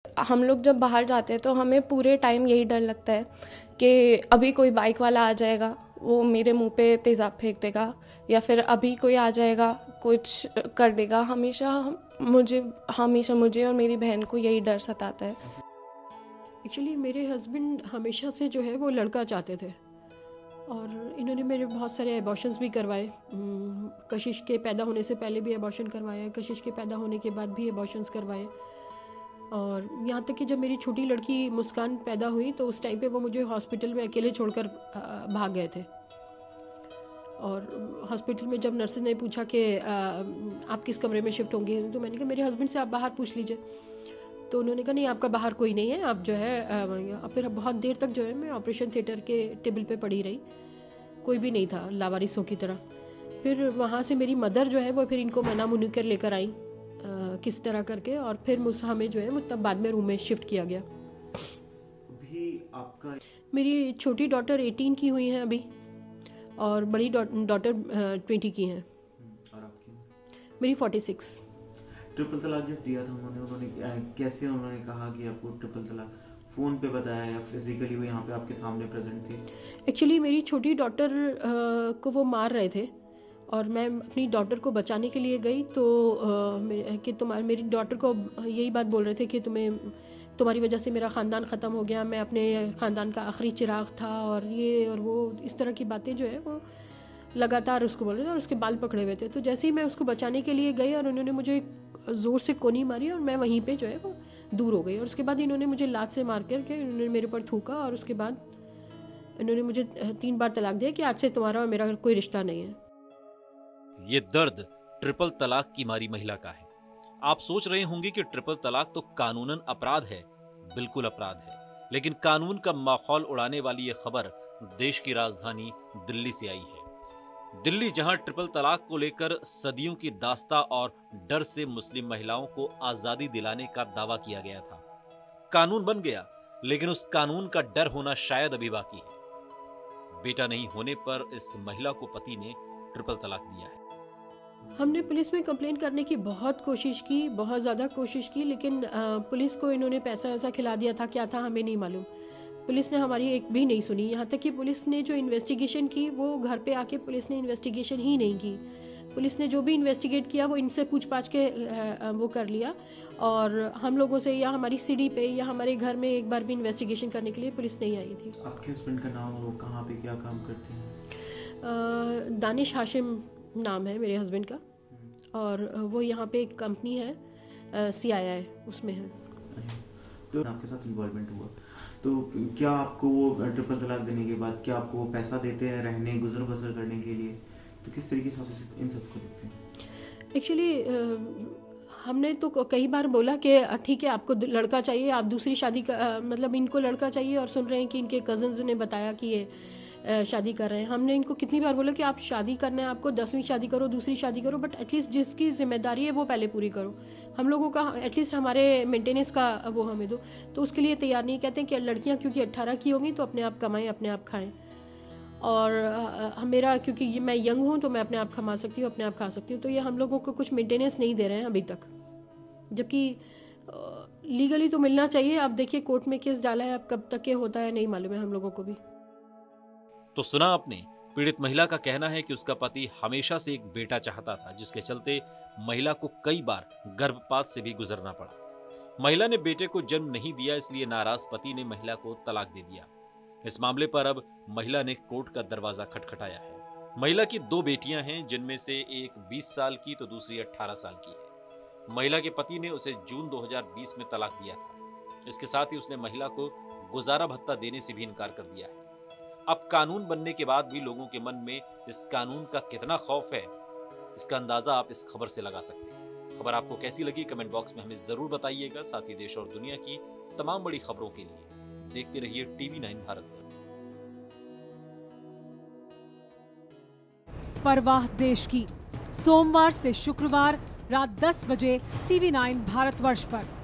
हम लोग जब बाहर जाते हैं तो हमें पूरे टाइम यही डर लगता है कि अभी कोई बाइक वाला आ जाएगा, वो मेरे मुंह पे तेज़ाब फेंक देगा, या फिर अभी कोई आ जाएगा कुछ कर देगा। हमेशा मुझे और मेरी बहन को यही डर सताता है। एक्चुअली मेरे हस्बैंड हमेशा से जो है वो लड़का चाहते थे, और इन्होंने मेरे बहुत सारे एबॉर्शंस भी करवाए। कशिश के पैदा होने से पहले भी एबॉर्शन करवाया, कशिश के पैदा होने के बाद भी एबॉर्शंस करवाए। और यहाँ तक कि जब मेरी छोटी लड़की मुस्कान पैदा हुई तो उस टाइम पे वो मुझे हॉस्पिटल में अकेले छोड़कर भाग गए थे। और हॉस्पिटल में जब नर्स ने पूछा कि आप किस कमरे में शिफ्ट होंगे, तो मैंने कहा मेरे हस्बैंड से आप बाहर पूछ लीजिए। तो उन्होंने कहा नहीं, आपका बाहर कोई नहीं है, आप जो है फिर बहुत देर तक जो है मैं ऑपरेशन थिएटर के टेबल पे पड़ी रही, कोई भी नहीं था, लावारिसों की तरह। फिर वहाँ से मेरी मदर जो है वो फिर इनको मना मुनी कर लेकर आई किस तरह करके, और फिर हमें जो है वो तब बाद में रूम में शिफ्ट किया गया। भी आपका मेरी छोटी डॉटर 18 की हुई है अभी, और बड़ी डॉटर 20 की हैं। और आपकी मेरी 46। ट्रिपल तलाक जब दिया था उन्होंने कैसे उन्होंने कहा कि आपको ट्रिपल तलाक, फोन पे बताया या फिजिकली वो यहाँ पे आपके सामने प्रेजेंट थी? एक्चुअली मेरी छोटी डॉटर को वो मार रहे थे, और मैं अपनी डॉटर को बचाने के लिए गई तो कि मेरी डॉटर को यही बात बोल रहे थे कि तुम्हारी वजह से मेरा ख़ानदान ख़त्म हो गया, मैं अपने ख़ानदान का आखिरी चिराग था, और ये और वो इस तरह की बातें जो है वो लगातार उसको बोल रहे थे, और उसके बाल पकड़े हुए थे। तो जैसे ही मैं उसको बचाने के लिए गई और उन्होंने मुझे ज़ोर से कोनी मारी, और मैं वहीं पे जो है वो दूर हो गई, और उसके बाद इन्होंने मुझे लात से मार करके उन्होंने मेरे पर थूका, और उसके बाद इन्होंने मुझे 3 बार तलाक दिया कि आज से तुम्हारा और मेरा कोई रिश्ता नहीं है। ये दर्द ट्रिपल तलाक की मारी महिला का है। आप सोच रहे होंगे कि ट्रिपल तलाक तो कानूनन अपराध है। बिल्कुल अपराध है, लेकिन कानून का माहौल उड़ाने वाली ये खबर देश की राजधानी दिल्ली से आई है। दिल्ली, जहां ट्रिपल तलाक को लेकर सदियों की दास्ता और डर से मुस्लिम महिलाओं को आजादी दिलाने का दावा किया गया था। कानून बन गया, लेकिन उस कानून का डर होना शायद अभी बाकी है। बेटा नहीं होने पर इस महिला को पति ने ट्रिपल तलाक दिया है। हमने पुलिस में कंप्लेन करने की बहुत कोशिश की, बहुत ज़्यादा कोशिश की, लेकिन पुलिस को इन्होंने पैसा वैसा खिला दिया था, क्या था हमें नहीं मालूम। पुलिस ने हमारी एक भी नहीं सुनी। यहाँ तक कि पुलिस ने जो इन्वेस्टिगेशन की वो घर पे आके पुलिस ने इन्वेस्टिगेशन ही नहीं की। पुलिस ने जो भी इन्वेस्टिगेट किया वो इनसे पूछ पाछ के वो कर लिया, और हम लोगों से या हमारी सीढ़ी पे या हमारे घर में एक बार भी इन्वेस्टिगेशन करने के लिए पुलिस नहीं आई थी। आपके हस्बैंड का नाम, वो कहाँ पे क्या काम करते हैं? दानिश हाशिम नाम है मेरे हस्बैंड का, और वो यहाँ पे एक कंपनी है CII, उसमें है। तो आपके साथ इन्वॉल्वमेंट हुआ, तो क्या आपको वो ट्रिपल तलाक देने के बाद क्या आपको वो पैसा देते हैं रहने गुजर बसर करने के लिए? तो किस तरीके से आप इन सबको देखते हैं? एक्चुअली हमने तो कई बार बोला कि ठीक है, आपको लड़का चाहिए, आप दूसरी शादी का मतलब इनको लड़का चाहिए, और सुन रहे हैं कि इनके कज़न्स ने बताया कि ये शादी कर रहे हैं। हमने इनको कितनी बार बोला कि आप शादी करना है, आपको 10वीं शादी करो, दूसरी शादी करो, बट एटलीस्ट जिसकी जिम्मेदारी है वो पहले पूरी करो। हम लोगों का एटलीस्ट हमारे मेंटेनेंस का वो हमें दो। तो उसके लिए तैयार नहीं। कहते हैं कि लड़कियां क्योंकि 18 की होंगी तो अपने आप कमाएं, अपने आप खाएं, और मेरा क्योंकि मैं यंग हूँ तो मैं अपने आप कमा सकती हूँ, अपने आप खा सकती हूँ। तो ये हम लोगों को कुछ मेंटेनेंस नहीं दे रहे हैं अभी तक, जबकि लीगली तो मिलना चाहिए। आप देखिए कोर्ट में केस डाला है, अब कब तक ये होता है नहीं मालूम है हम लोगों को भी। तो सुना आपने, पीड़ित महिला का कहना है कि उसका पति हमेशा से एक बेटा चाहता था, जिसके चलते महिला को कई बार गर्भपात से भी गुजरना पड़ा। महिला ने बेटे को जन्म नहीं दिया, इसलिए नाराज पति ने महिला को तलाक दे दिया। इस मामले पर अब महिला ने कोर्ट का दरवाजा खटखटाया है। महिला की 2 बेटियां हैं, जिनमें से एक 20 साल की तो दूसरी 18 साल की है। महिला के पति ने उसे जून 2020 में तलाक दिया था। इसके साथ ही उसने महिला को गुजारा भत्ता देने से भी इनकार कर दिया है। अब कानून बनने के बाद भी लोगों के मन में इस कानून का कितना खौफ है, इसका अंदाजा आप इस खबर से लगा सकते हैं। खबर आपको कैसी लगी कमेंट बॉक्स में हमें जरूर बताइएगा। साथ ही देश और दुनिया की तमाम बड़ी खबरों के लिए देखते रहिए TV9 भारत। परवाह देश की, सोमवार से शुक्रवार रात 10 बजे TV9 भारतवर्ष पर।